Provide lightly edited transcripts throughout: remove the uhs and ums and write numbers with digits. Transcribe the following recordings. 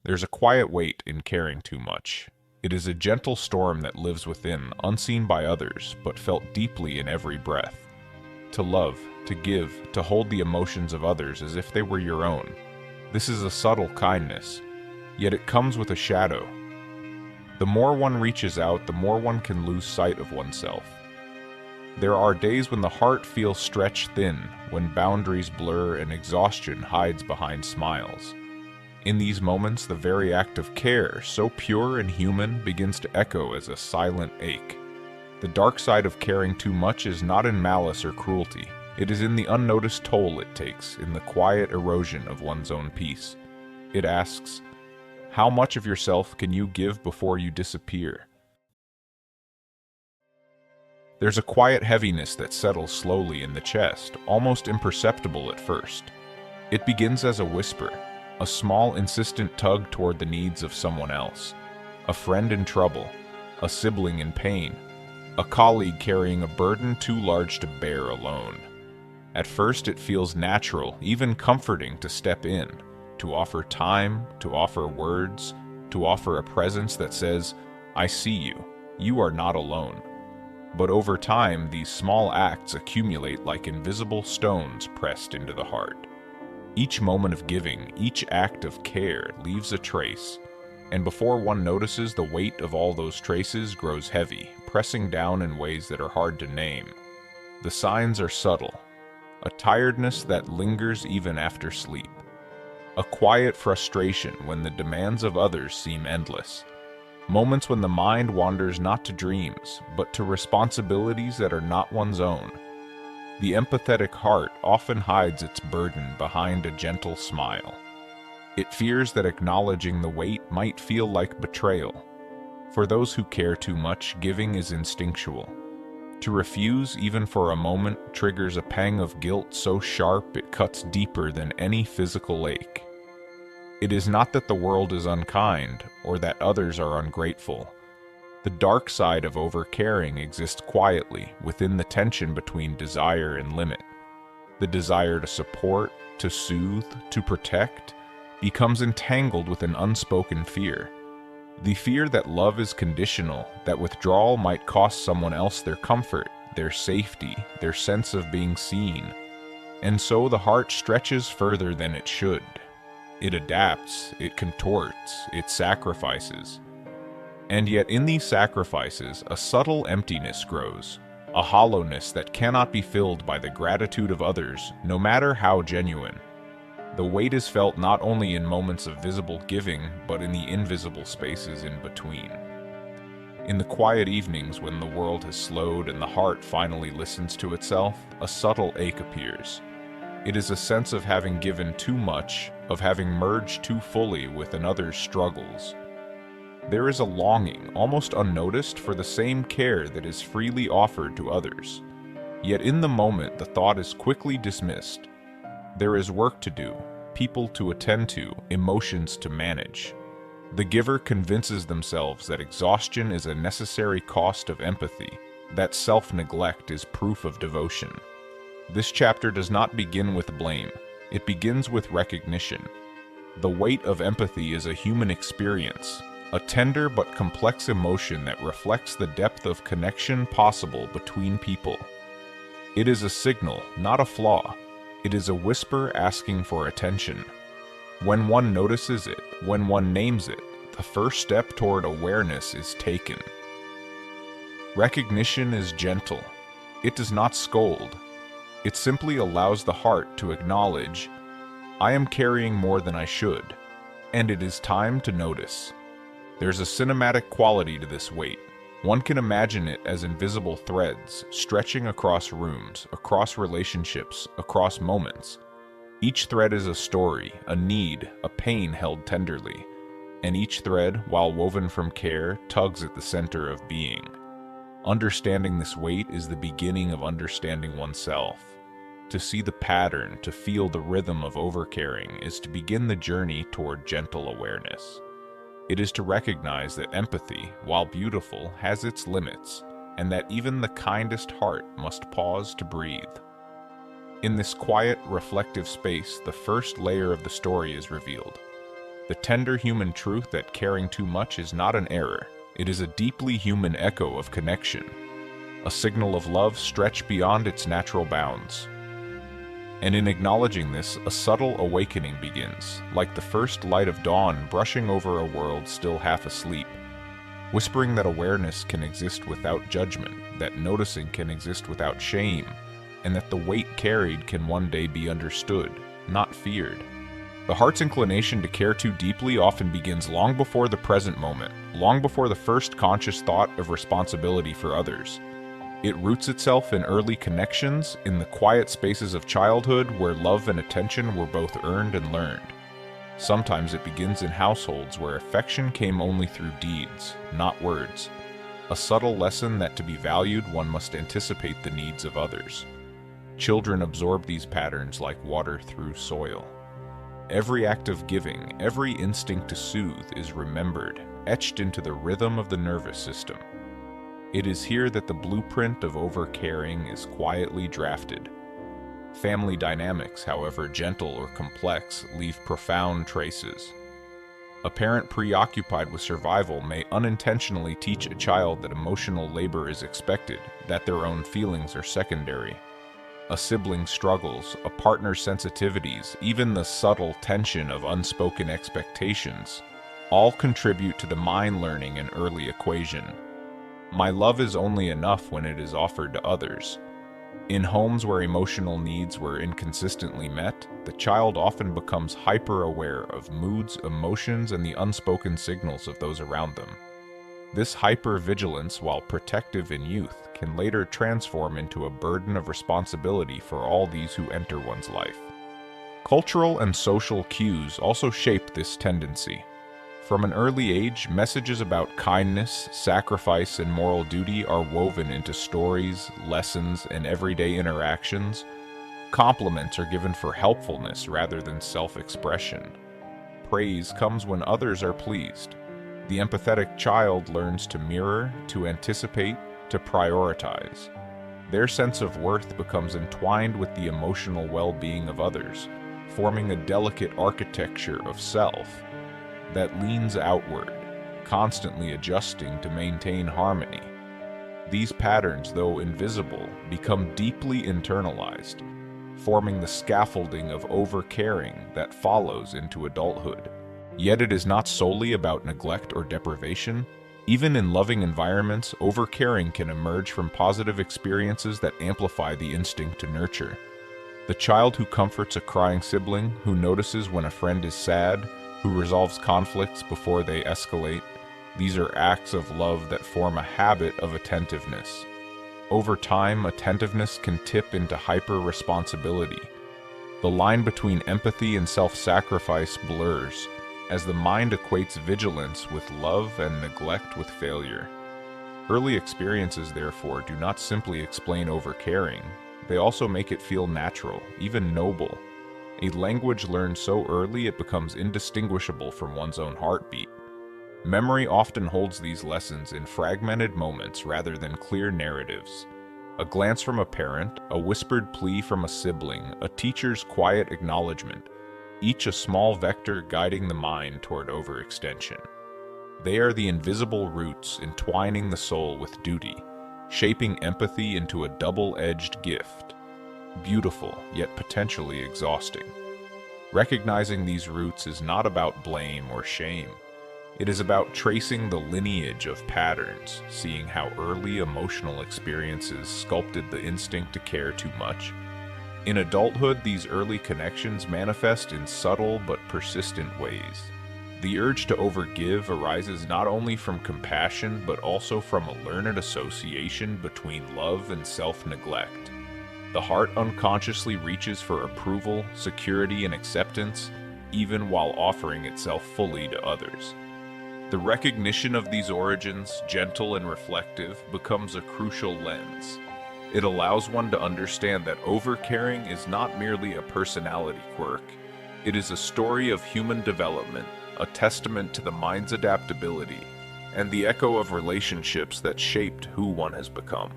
There's a quiet weight in caring too much. It is a gentle storm that lives within, unseen by others, but felt deeply in every breath. To love, to give, to hold the emotions of others as if they were your own. This is a subtle kindness, yet it comes with a shadow. The more one reaches out, the more one can lose sight of oneself. There are days when the heart feels stretched thin, when boundaries blur and exhaustion hides behind smiles. In these moments, the very act of care, so pure and human, begins to echo as a silent ache. The dark side of caring too much is not in malice or cruelty. It is in the unnoticed toll it takes, in the quiet erosion of one's own peace. It asks, how much of yourself can you give before you disappear? There's a quiet heaviness that settles slowly in the chest, almost imperceptible at first. It begins as a whisper, a small, insistent tug toward the needs of someone else. A friend in trouble, a sibling in pain, a colleague carrying a burden too large to bear alone. At first it feels natural, even comforting to step in, to offer time, to offer words, to offer a presence that says, I see you, you are not alone. But over time, these small acts accumulate like invisible stones pressed into the heart. Each moment of giving, each act of care leaves a trace, and before one notices, the weight of all those traces grows heavy, pressing down in ways that are hard to name. The signs are subtle, a tiredness that lingers even after sleep, a quiet frustration when the demands of others seem endless, moments when the mind wanders not to dreams, but to responsibilities that are not one's own. The empathetic heart often hides its burden behind a gentle smile. It fears that acknowledging the weight might feel like betrayal. For those who care too much, giving is instinctual. To refuse, even for a moment, triggers a pang of guilt so sharp it cuts deeper than any physical ache. It is not that the world is unkind, or that others are ungrateful. The dark side of overcaring exists quietly within the tension between desire and limit. The desire to support, to soothe, to protect, becomes entangled with an unspoken fear. The fear that love is conditional, that withdrawal might cost someone else their comfort, their safety, their sense of being seen. And so the heart stretches further than it should. It adapts, it contorts, it sacrifices. And yet in these sacrifices, a subtle emptiness grows, a hollowness that cannot be filled by the gratitude of others, no matter how genuine. The weight is felt not only in moments of visible giving, but in the invisible spaces in between. In the quiet evenings when the world has slowed and the heart finally listens to itself, a subtle ache appears. It is a sense of having given too much, of having merged too fully with another's struggles. There is a longing, almost unnoticed, for the same care that is freely offered to others. Yet in the moment, the thought is quickly dismissed. There is work to do, people to attend to, emotions to manage. The giver convinces themselves that exhaustion is a necessary cost of empathy, that self-neglect is proof of devotion. This chapter does not begin with blame. It begins with recognition. The weight of empathy is a human experience, a tender but complex emotion that reflects the depth of connection possible between people. It is a signal, not a flaw. It is a whisper asking for attention. When one notices it, when one names it, the first step toward awareness is taken. Recognition is gentle. It does not scold. It simply allows the heart to acknowledge, I am carrying more than I should, and it is time to notice. There's a cinematic quality to this weight. One can imagine it as invisible threads stretching across rooms, across relationships, across moments. Each thread is a story, a need, a pain held tenderly, and each thread, while woven from care, tugs at the center of being. Understanding this weight is the beginning of understanding oneself. To see the pattern, to feel the rhythm of overcaring, is to begin the journey toward gentle awareness. It is to recognize that empathy, while beautiful, has its limits, and that even the kindest heart must pause to breathe. In this quiet, reflective space, the first layer of the story is revealed. the tender human truth that caring too much is not an error. It is a deeply human echo of connection, a signal of love stretched beyond its natural bounds. And in acknowledging this, a subtle awakening begins, like the first light of dawn brushing over a world still half asleep, whispering that awareness can exist without judgment, that noticing can exist without shame, and that the weight carried can one day be understood, not feared. The heart's inclination to care too deeply often begins long before the present moment, long before the first conscious thought of responsibility for others. It roots itself in early connections, in the quiet spaces of childhood where love and attention were both earned and learned. Sometimes it begins in households where affection came only through deeds, not words. A subtle lesson that to be valued, one must anticipate the needs of others. Children absorb these patterns like water through soil. Every act of giving, every instinct to soothe is remembered, etched into the rhythm of the nervous system. It is here that the blueprint of over-caring is quietly drafted. Family dynamics, however gentle or complex, leave profound traces. A parent preoccupied with survival may unintentionally teach a child that emotional labor is expected, that their own feelings are secondary. A sibling's struggles, a partner's sensitivities, even the subtle tension of unspoken expectations, all contribute to the mind learning an early equation. My love is only enough when it is offered to others. In homes where emotional needs were inconsistently met, the child often becomes hyper-aware of moods, emotions, and the unspoken signals of those around them. This hyper-vigilance, while protective in youth, can later transform into a burden of responsibility for all these who enter one's life. Cultural and social cues also shape this tendency. From an early age, messages about kindness, sacrifice, and moral duty are woven into stories, lessons, and everyday interactions. Compliments are given for helpfulness rather than self-expression. Praise comes when others are pleased. The empathetic child learns to mirror, to anticipate, to prioritize. Their sense of worth becomes entwined with the emotional well-being of others, forming a delicate architecture of self that leans outward, constantly adjusting to maintain harmony. These patterns, though invisible, become deeply internalized, forming the scaffolding of over-caring that follows into adulthood. Yet it is not solely about neglect or deprivation. Even in loving environments, over-caring can emerge from positive experiences that amplify the instinct to nurture. The child who comforts a crying sibling, who notices when a friend is sad, who resolves conflicts before they escalate, these are acts of love that form a habit of attentiveness. Over time, attentiveness can tip into hyper-responsibility. The line between empathy and self-sacrifice blurs, as the mind equates vigilance with love and neglect with failure. Early experiences, therefore, do not simply explain over-caring. They also make it feel natural, even noble. A language learned so early it becomes indistinguishable from one's own heartbeat. Memory often holds these lessons in fragmented moments rather than clear narratives. A glance from a parent, a whispered plea from a sibling, a teacher's quiet acknowledgement, each a small vector guiding the mind toward overextension. They are the invisible roots entwining the soul with duty, shaping empathy into a double-edged gift, beautiful yet potentially exhausting. Recognizing these roots is not about blame or shame. It is about tracing the lineage of patterns, seeing how early emotional experiences sculpted the instinct to care too much. In adulthood, these early connections manifest in subtle but persistent ways. The urge to overgive arises not only from compassion but also from a learned association between love and self-neglect. The heart unconsciously reaches for approval, security, and acceptance, even while offering itself fully to others. The recognition of these origins, gentle and reflective, becomes a crucial lens. It allows one to understand that overcaring is not merely a personality quirk. It is a story of human development, a testament to the mind's adaptability, and the echo of relationships that shaped who one has become.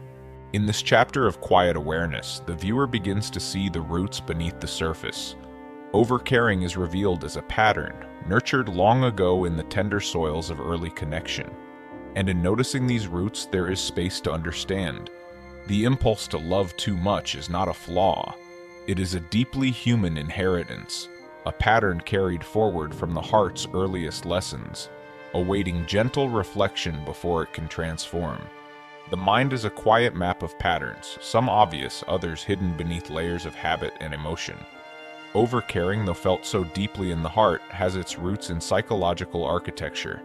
In this chapter of quiet awareness, the viewer begins to see the roots beneath the surface. Overcaring is revealed as a pattern, nurtured long ago in the tender soils of early connection. And in noticing these roots, there is space to understand. The impulse to love too much is not a flaw. It is a deeply human inheritance, a pattern carried forward from the heart's earliest lessons, awaiting gentle reflection before it can transform. The mind is a quiet map of patterns, some obvious, others hidden beneath layers of habit and emotion. Overcaring, though felt so deeply in the heart, has its roots in psychological architecture.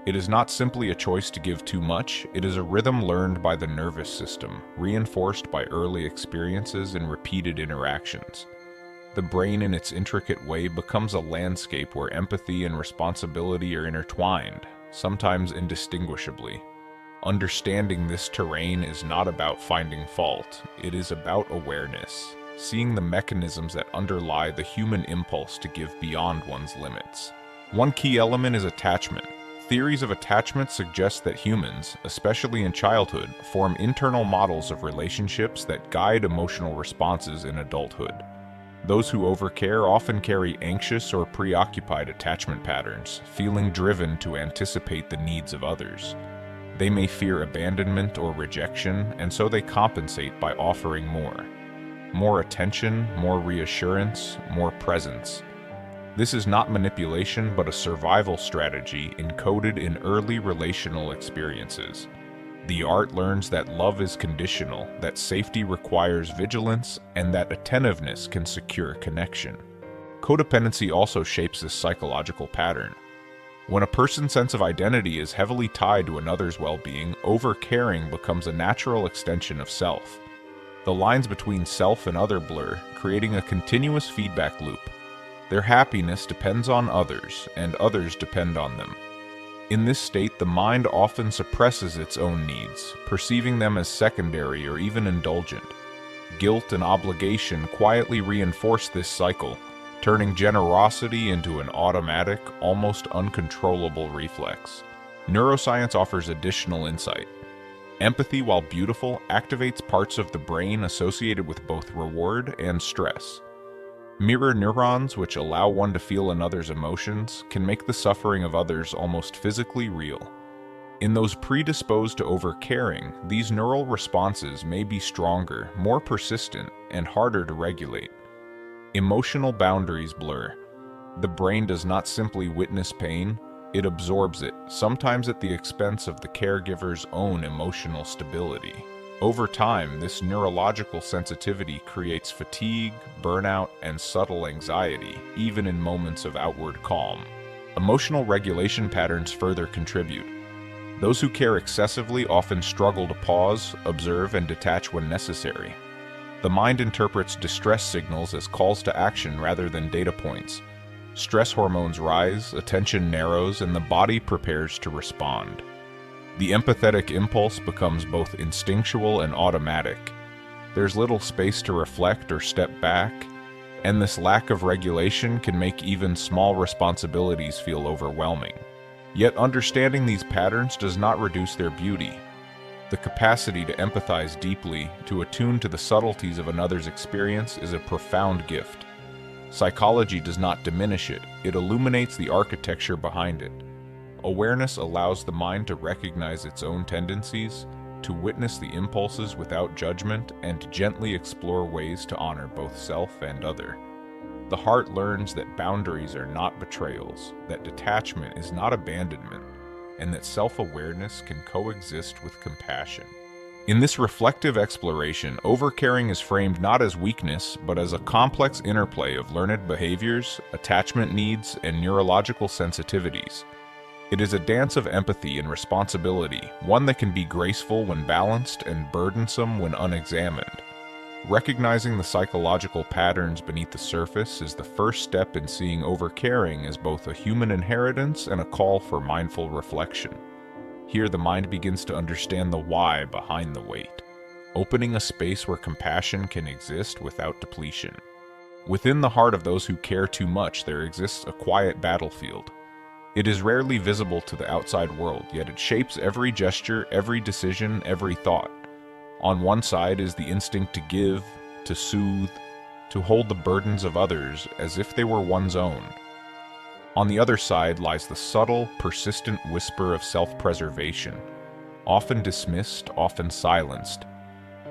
It is not simply a choice to give too much, it is a rhythm learned by the nervous system, reinforced by early experiences and repeated interactions. The brain in its intricate way becomes a landscape where empathy and responsibility are intertwined, sometimes indistinguishably. Understanding this terrain is not about finding fault, it is about awareness, seeing the mechanisms that underlie the human impulse to give beyond one's limits. One key element is attachment. Theories of attachment suggest that humans, especially in childhood, form internal models of relationships that guide emotional responses in adulthood. Those who overcare often carry anxious or preoccupied attachment patterns, feeling driven to anticipate the needs of others. They may fear abandonment or rejection, and so they compensate by offering more. More attention, more reassurance, more presence. This is not manipulation, but a survival strategy encoded in early relational experiences. The art learns that love is conditional, that safety requires vigilance, and that attentiveness can secure connection. Codependency also shapes this psychological pattern. When a person's sense of identity is heavily tied to another's well-being, overcaring becomes a natural extension of self. The lines between self and other blur, creating a continuous feedback loop. Their happiness depends on others, and others depend on them. In this state, the mind often suppresses its own needs, perceiving them as secondary or even indulgent. Guilt and obligation quietly reinforce this cycle, turning generosity into an automatic, almost uncontrollable reflex. Neuroscience offers additional insight. Empathy, while beautiful, activates parts of the brain associated with both reward and stress. Mirror neurons, which allow one to feel another's emotions, can make the suffering of others almost physically real. In those predisposed to overcaring, these neural responses may be stronger, more persistent, and harder to regulate. Emotional boundaries blur. The brain does not simply witness pain, it absorbs it, sometimes at the expense of the caregiver's own emotional stability. Over time, this neurological sensitivity creates fatigue, burnout, and subtle anxiety, even in moments of outward calm. Emotional regulation patterns further contribute. Those who care excessively often struggle to pause, observe, and detach when necessary. The mind interprets distress signals as calls to action rather than data points. Stress hormones rise, attention narrows, and the body prepares to respond. The empathetic impulse becomes both instinctual and automatic. There's little space to reflect or step back, and this lack of regulation can make even small responsibilities feel overwhelming. Yet understanding these patterns does not reduce their beauty. The capacity to empathize deeply, to attune to the subtleties of another's experience, is a profound gift. Psychology does not diminish it, it illuminates the architecture behind it. Awareness allows the mind to recognize its own tendencies, to witness the impulses without judgment, and to gently explore ways to honor both self and other. The heart learns that boundaries are not betrayals, that detachment is not abandonment, and that self-awareness can coexist with compassion. In this reflective exploration, overcaring is framed not as weakness, but as a complex interplay of learned behaviors, attachment needs, and neurological sensitivities. It is a dance of empathy and responsibility, one that can be graceful when balanced and burdensome when unexamined. Recognizing the psychological patterns beneath the surface is the first step in seeing overcaring as both a human inheritance and a call for mindful reflection. Here, the mind begins to understand the why behind the weight, opening a space where compassion can exist without depletion. Within the heart of those who care too much, there exists a quiet battlefield. It is rarely visible to the outside world, yet it shapes every gesture, every decision, every thought. On one side is the instinct to give, to soothe, to hold the burdens of others as if they were one's own. On the other side lies the subtle, persistent whisper of self-preservation, often dismissed, often silenced.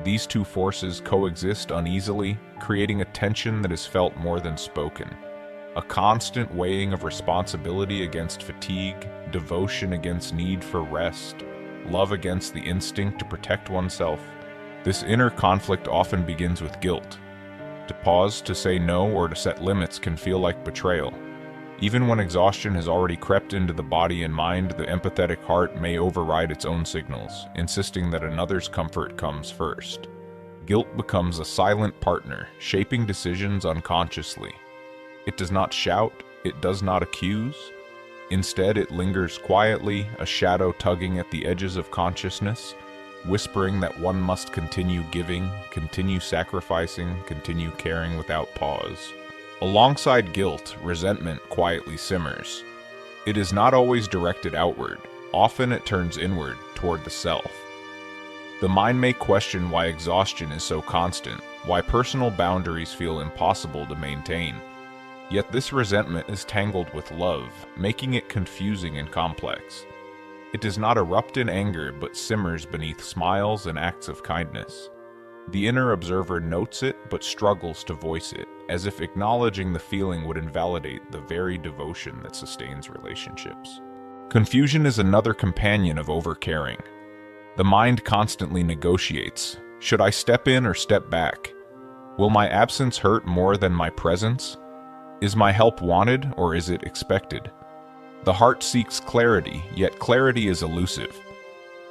These two forces coexist uneasily, creating a tension that is felt more than spoken. A constant weighing of responsibility against fatigue, devotion against need for rest, love against the instinct to protect oneself. This inner conflict often begins with guilt. To pause, to say no, or to set limits can feel like betrayal. Even when exhaustion has already crept into the body and mind, the empathetic heart may override its own signals, insisting that another's comfort comes first. Guilt becomes a silent partner, shaping decisions unconsciously. It does not shout, it does not accuse. Instead, it lingers quietly, a shadow tugging at the edges of consciousness, whispering that one must continue giving, continue sacrificing, continue caring without pause. Alongside guilt, resentment quietly simmers. It is not always directed outward. Often it turns inward, toward the self. The mind may question why exhaustion is so constant, why personal boundaries feel impossible to maintain. Yet this resentment is tangled with love, making it confusing and complex. It does not erupt in anger, but simmers beneath smiles and acts of kindness. The inner observer notes it, but struggles to voice it, as if acknowledging the feeling would invalidate the very devotion that sustains relationships. Confusion is another companion of overcaring. The mind constantly negotiates. Should I step in or step back? Will my absence hurt more than my presence? Is my help wanted or is it expected? The heart seeks clarity, yet clarity is elusive.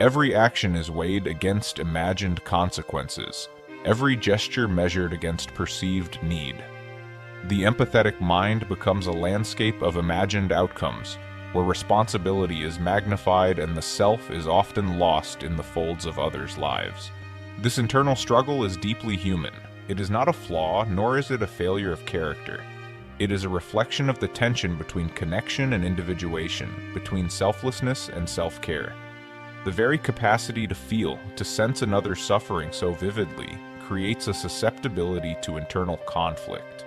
Every action is weighed against imagined consequences, every gesture measured against perceived need. The empathetic mind becomes a landscape of imagined outcomes, where responsibility is magnified and the self is often lost in the folds of others' lives. This internal struggle is deeply human. It is not a flaw, nor is it a failure of character. It is a reflection of the tension between connection and individuation, between selflessness and self-care. The very capacity to feel, to sense another's suffering so vividly, creates a susceptibility to internal conflict.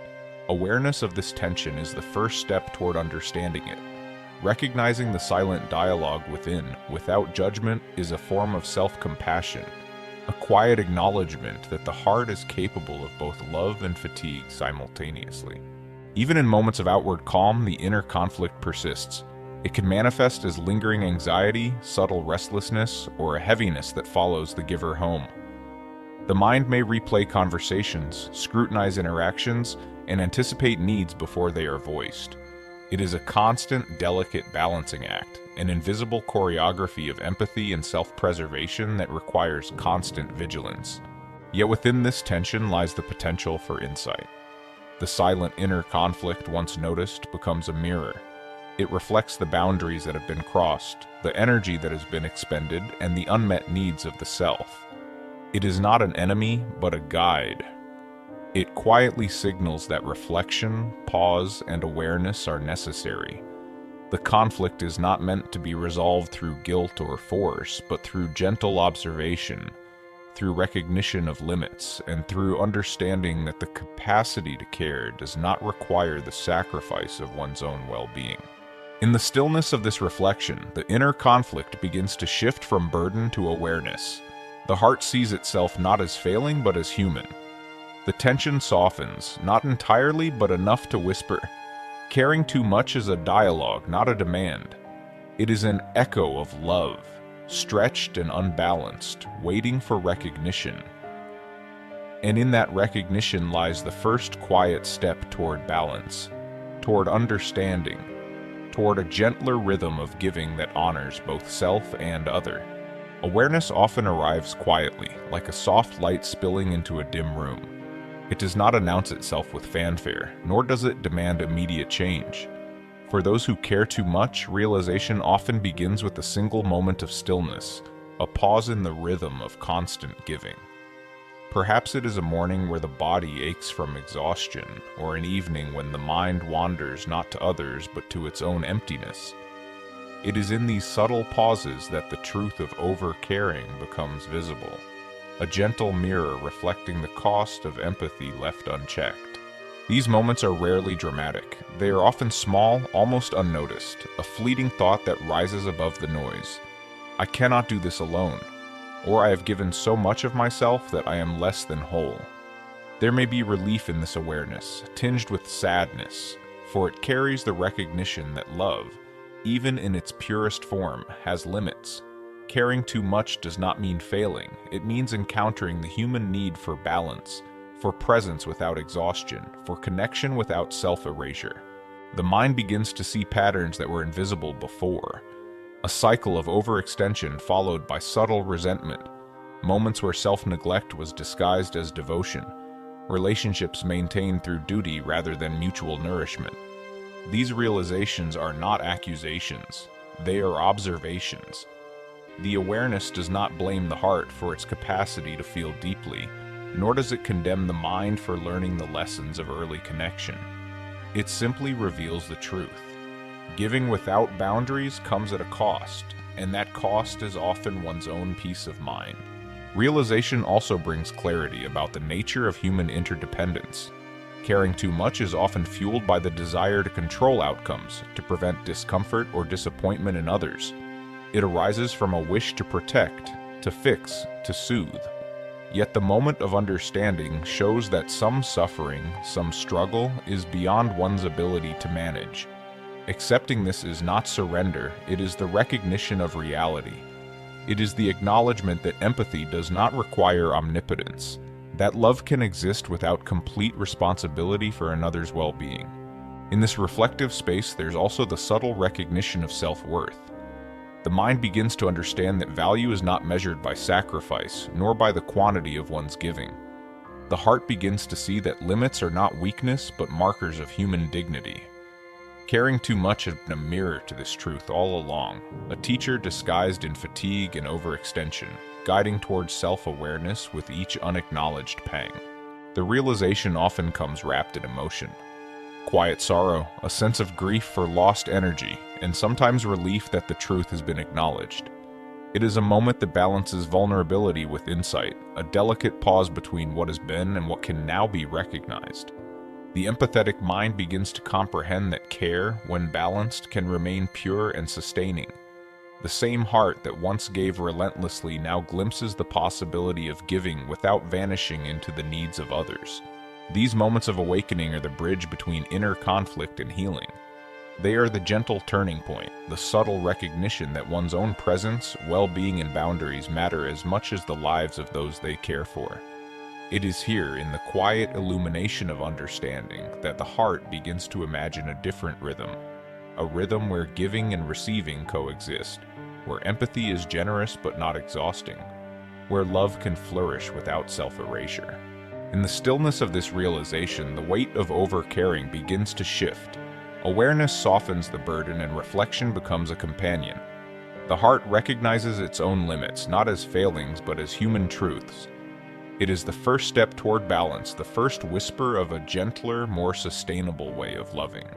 Awareness of this tension is the first step toward understanding it. Recognizing the silent dialogue within, without judgment, is a form of self-compassion, a quiet acknowledgement that the heart is capable of both love and fatigue simultaneously. Even in moments of outward calm, the inner conflict persists. It can manifest as lingering anxiety, subtle restlessness, or a heaviness that follows the giver home. The mind may replay conversations, scrutinize interactions, and anticipate needs before they are voiced. It is a constant, delicate balancing act, an invisible choreography of empathy and self-preservation that requires constant vigilance. Yet within this tension lies the potential for insight. The silent inner conflict, once noticed, becomes a mirror. It reflects the boundaries that have been crossed, the energy that has been expended, and the unmet needs of the self. It is not an enemy, but a guide. It quietly signals that reflection, pause, and awareness are necessary. The conflict is not meant to be resolved through guilt or force, but through gentle observation, through recognition of limits, and through understanding that the capacity to care does not require the sacrifice of one's own well-being. In the stillness of this reflection, the inner conflict begins to shift from burden to awareness. The heart sees itself not as failing, but as human. The tension softens, not entirely, but enough to whisper. Caring too much is a dialogue, not a demand. It is an echo of love, stretched and unbalanced, waiting for recognition. And in that recognition lies the first quiet step toward balance, toward understanding, toward a gentler rhythm of giving that honors both self and other. Awareness often arrives quietly, like a soft light spilling into a dim room. It does not announce itself with fanfare, nor does it demand immediate change. For those who care too much, realization often begins with a single moment of stillness, a pause in the rhythm of constant giving. Perhaps it is a morning where the body aches from exhaustion, or an evening when the mind wanders not to others but to its own emptiness. It is in these subtle pauses that the truth of over-caring becomes visible, a gentle mirror reflecting the cost of empathy left unchecked. These moments are rarely dramatic. They are often small, almost unnoticed, a fleeting thought that rises above the noise. I cannot do this alone, or I have given so much of myself that I am less than whole. There may be relief in this awareness, tinged with sadness, for it carries the recognition that love, even in its purest form, has limits. Caring too much does not mean failing. It means encountering the human need for balance, for presence without exhaustion, for connection without self-erasure. The mind begins to see patterns that were invisible before. A cycle of overextension followed by subtle resentment, moments where self-neglect was disguised as devotion, relationships maintained through duty rather than mutual nourishment. These realizations are not accusations, they are observations. The awareness does not blame the heart for its capacity to feel deeply, nor does it condemn the mind for learning the lessons of early connection. It simply reveals the truth. Giving without boundaries comes at a cost, and that cost is often one's own peace of mind. Realization also brings clarity about the nature of human interdependence. Caring too much is often fueled by the desire to control outcomes, to prevent discomfort or disappointment in others. It arises from a wish to protect, to fix, to soothe. Yet the moment of understanding shows that some suffering, some struggle, is beyond one's ability to manage. Accepting this is not surrender, it is the recognition of reality. It is the acknowledgement that empathy does not require omnipotence, that love can exist without complete responsibility for another's well-being. In this reflective space, there's also the subtle recognition of self-worth. The mind begins to understand that value is not measured by sacrifice, nor by the quantity of one's giving. The heart begins to see that limits are not weakness, but markers of human dignity. Caring too much has been a mirror to this truth all along, a teacher disguised in fatigue and overextension, guiding towards self-awareness with each unacknowledged pang. The realization often comes wrapped in emotion. Quiet sorrow, a sense of grief for lost energy, and sometimes relief that the truth has been acknowledged. It is a moment that balances vulnerability with insight, a delicate pause between what has been and what can now be recognized. The empathetic mind begins to comprehend that care, when balanced, can remain pure and sustaining. The same heart that once gave relentlessly now glimpses the possibility of giving without vanishing into the needs of others. These moments of awakening are the bridge between inner conflict and healing. They are the gentle turning point, the subtle recognition that one's own presence, well-being, and boundaries matter as much as the lives of those they care for. It is here, in the quiet illumination of understanding, that the heart begins to imagine a different rhythm. A rhythm where giving and receiving coexist, where empathy is generous but not exhausting, where love can flourish without self-erasure. In the stillness of this realization, the weight of over-caring begins to shift. Awareness softens the burden and reflection becomes a companion. The heart recognizes its own limits, not as failings but as human truths. It is the first step toward balance, the first whisper of a gentler, more sustainable way of loving.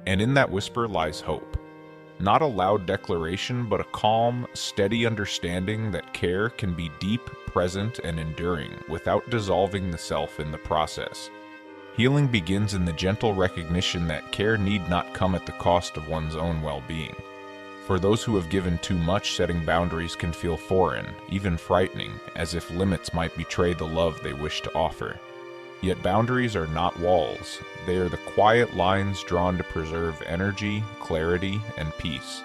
And in that whisper lies hope. Not a loud declaration, but a calm, steady understanding that care can be deep, present, and enduring without dissolving the self in the process. Healing begins in the gentle recognition that care need not come at the cost of one's own well-being. For those who have given too much, setting boundaries can feel foreign, even frightening, as if limits might betray the love they wish to offer. Yet boundaries are not walls. They are the quiet lines drawn to preserve energy, clarity, and peace.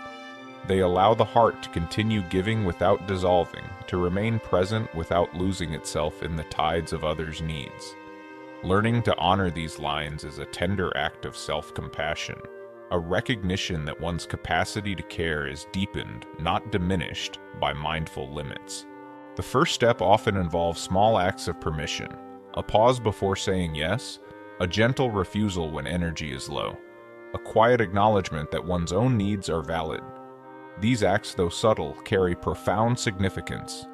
They allow the heart to continue giving without dissolving, to remain present without losing itself in the tides of others' needs. Learning to honor these lines is a tender act of self-compassion, a recognition that one's capacity to care is deepened, not diminished, by mindful limits. The first step often involves small acts of permission, a pause before saying yes, a gentle refusal when energy is low, a quiet acknowledgement that one's own needs are valid. These acts, though subtle, carry profound significance.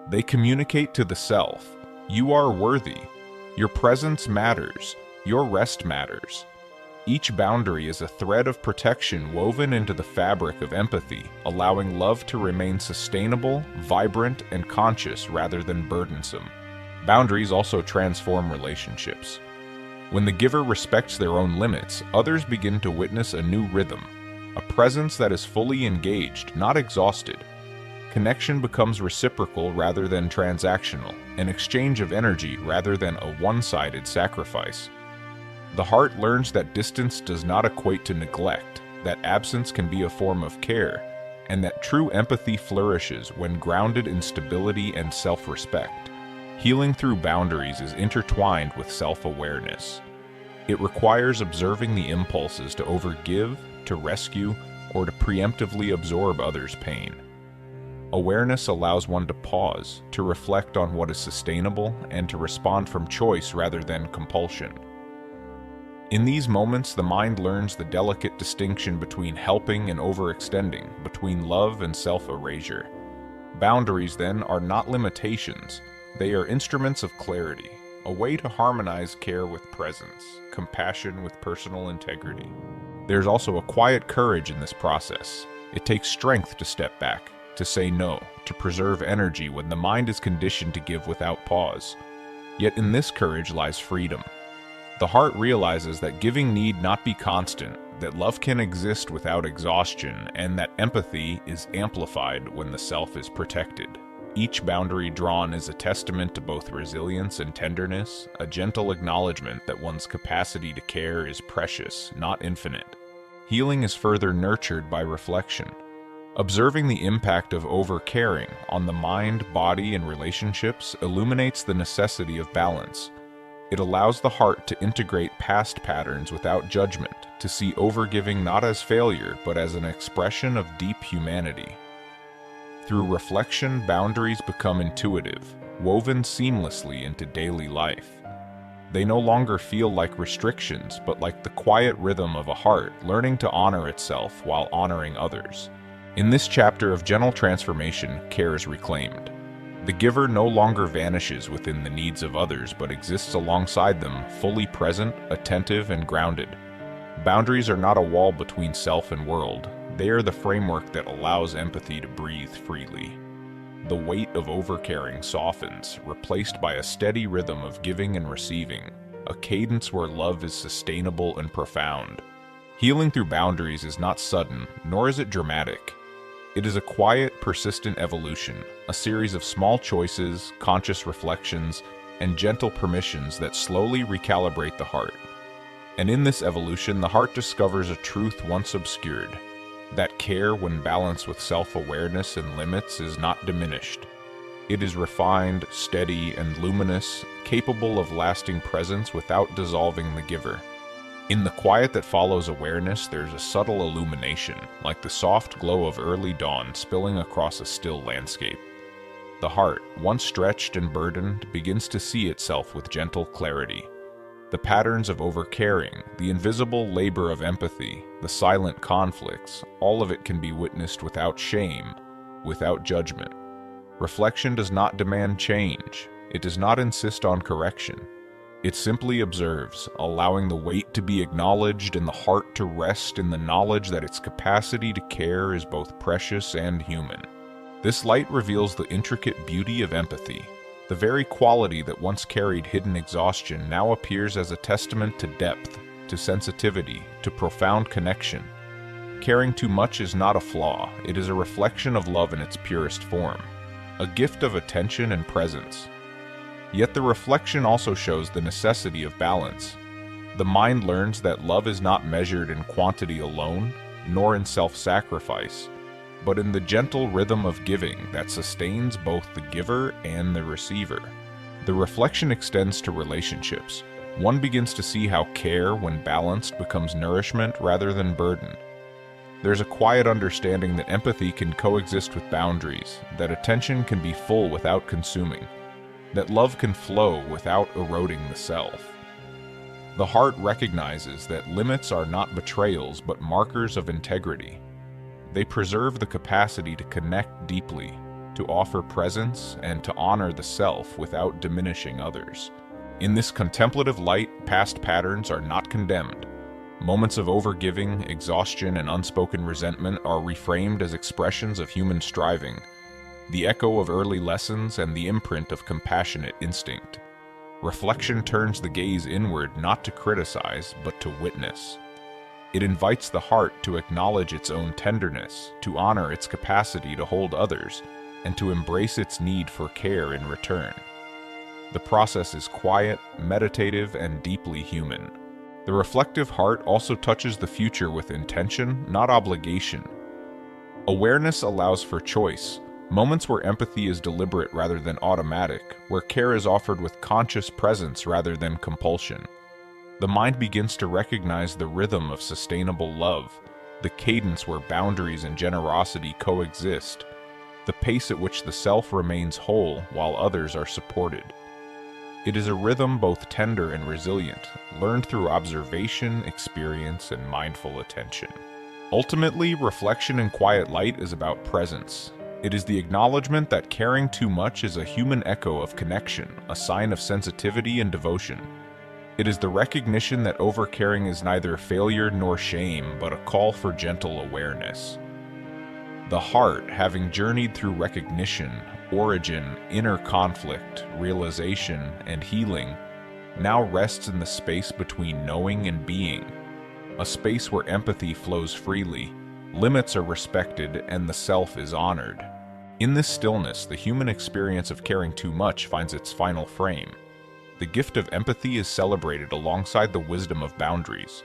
They communicate to the self, you are worthy, your presence matters, your rest matters. Each boundary is a thread of protection woven into the fabric of empathy, allowing love to remain sustainable, vibrant, and conscious rather than burdensome. Boundaries also transform relationships. When the giver respects their own limits, others begin to witness a new rhythm, a presence that is fully engaged, not exhausted. Connection becomes reciprocal rather than transactional, an exchange of energy rather than a one-sided sacrifice. The heart learns that distance does not equate to neglect, that absence can be a form of care, and that true empathy flourishes when grounded in stability and self-respect. Healing through boundaries is intertwined with self-awareness. It requires observing the impulses to overgive, to rescue, or to preemptively absorb others' pain. Awareness allows one to pause, to reflect on what is sustainable, and to respond from choice rather than compulsion. In these moments, the mind learns the delicate distinction between helping and overextending, between love and self-erasure. Boundaries, then, are not limitations. They are instruments of clarity, a way to harmonize care with presence, compassion with personal integrity. There's also a quiet courage in this process. It takes strength to step back, to say no, to preserve energy when the mind is conditioned to give without pause. Yet in this courage lies freedom. The heart realizes that giving need not be constant, that love can exist without exhaustion, and that empathy is amplified when the self is protected. Each boundary drawn is a testament to both resilience and tenderness, a gentle acknowledgement that one's capacity to care is precious, not infinite. Healing is further nurtured by reflection. Observing the impact of over-caring on the mind, body, and relationships illuminates the necessity of balance. It allows the heart to integrate past patterns without judgment, to see overgiving not as failure, but as an expression of deep humanity. Through reflection, boundaries become intuitive, woven seamlessly into daily life. They no longer feel like restrictions, but like the quiet rhythm of a heart learning to honor itself while honoring others. In this chapter of gentle transformation, care is reclaimed. The giver no longer vanishes within the needs of others, but exists alongside them, fully present, attentive, and grounded. Boundaries are not a wall between self and world. They are the framework that allows empathy to breathe freely. The weight of overcaring softens, replaced by a steady rhythm of giving and receiving, a cadence where love is sustainable and profound. Healing through boundaries is not sudden, nor is it dramatic. It is a quiet, persistent evolution, a series of small choices, conscious reflections, and gentle permissions that slowly recalibrate the heart. And in this evolution, the heart discovers a truth once obscured, that care, when balanced with self-awareness and limits, is not diminished. It is refined, steady, and luminous, capable of lasting presence without dissolving the giver. In the quiet that follows awareness, there's a subtle illumination, like the soft glow of early dawn spilling across a still landscape. The heart, once stretched and burdened, begins to see itself with gentle clarity. The patterns of overcaring, the invisible labor of empathy, the silent conflicts, all of it can be witnessed without shame, without judgment. Reflection does not demand change. It does not insist on correction. It simply observes, allowing the weight to be acknowledged and the heart to rest in the knowledge that its capacity to care is both precious and human. This light reveals the intricate beauty of empathy. The very quality that once carried hidden exhaustion now appears as a testament to depth, to sensitivity, to profound connection. Caring too much is not a flaw, it is a reflection of love in its purest form, a gift of attention and presence. Yet the reflection also shows the necessity of balance. The mind learns that love is not measured in quantity alone, nor in self-sacrifice, but in the gentle rhythm of giving that sustains both the giver and the receiver. The reflection extends to relationships. One begins to see how care, when balanced, becomes nourishment rather than burden. There's a quiet understanding that empathy can coexist with boundaries, that attention can be full without consuming, that love can flow without eroding the self. The heart recognizes that limits are not betrayals but markers of integrity. They preserve the capacity to connect deeply, to offer presence, and to honor the self without diminishing others. In this contemplative light, past patterns are not condemned. Moments of overgiving, exhaustion, and unspoken resentment are reframed as expressions of human striving, the echo of early lessons and the imprint of compassionate instinct. Reflection turns the gaze inward not to criticize, but to witness. It invites the heart to acknowledge its own tenderness, to honor its capacity to hold others, and to embrace its need for care in return. The process is quiet, meditative, and deeply human. The reflective heart also touches the future with intention, not obligation. Awareness allows for choice, moments where empathy is deliberate rather than automatic, where care is offered with conscious presence rather than compulsion. The mind begins to recognize the rhythm of sustainable love, the cadence where boundaries and generosity coexist, the pace at which the self remains whole while others are supported. It is a rhythm both tender and resilient, learned through observation, experience, and mindful attention. Ultimately, reflection in quiet light is about presence. It is the acknowledgement that caring too much is a human echo of connection, a sign of sensitivity and devotion. It is the recognition that overcaring is neither failure nor shame, but a call for gentle awareness. The heart, having journeyed through recognition, origin, inner conflict, realization, and healing, now rests in the space between knowing and being, a space where empathy flows freely, limits are respected, and the self is honored. In this stillness, the human experience of caring too much finds its final frame. The gift of empathy is celebrated alongside the wisdom of boundaries.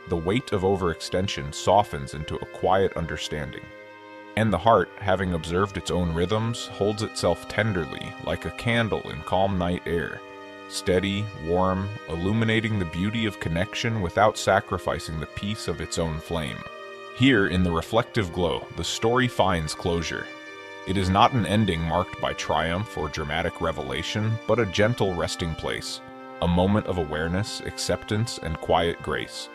The weight of overextension softens into a quiet understanding. And the heart, having observed its own rhythms, holds itself tenderly, like a candle in calm night air, steady, warm, illuminating the beauty of connection without sacrificing the peace of its own flame. Here, in the reflective glow, the story finds closure. It is not an ending marked by triumph or dramatic revelation, but a gentle resting place, a moment of awareness, acceptance, and quiet grace.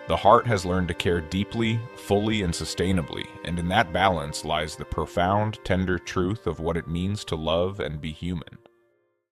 The heart has learned to care deeply, fully, and sustainably, and in that balance lies the profound, tender truth of what it means to love and be human.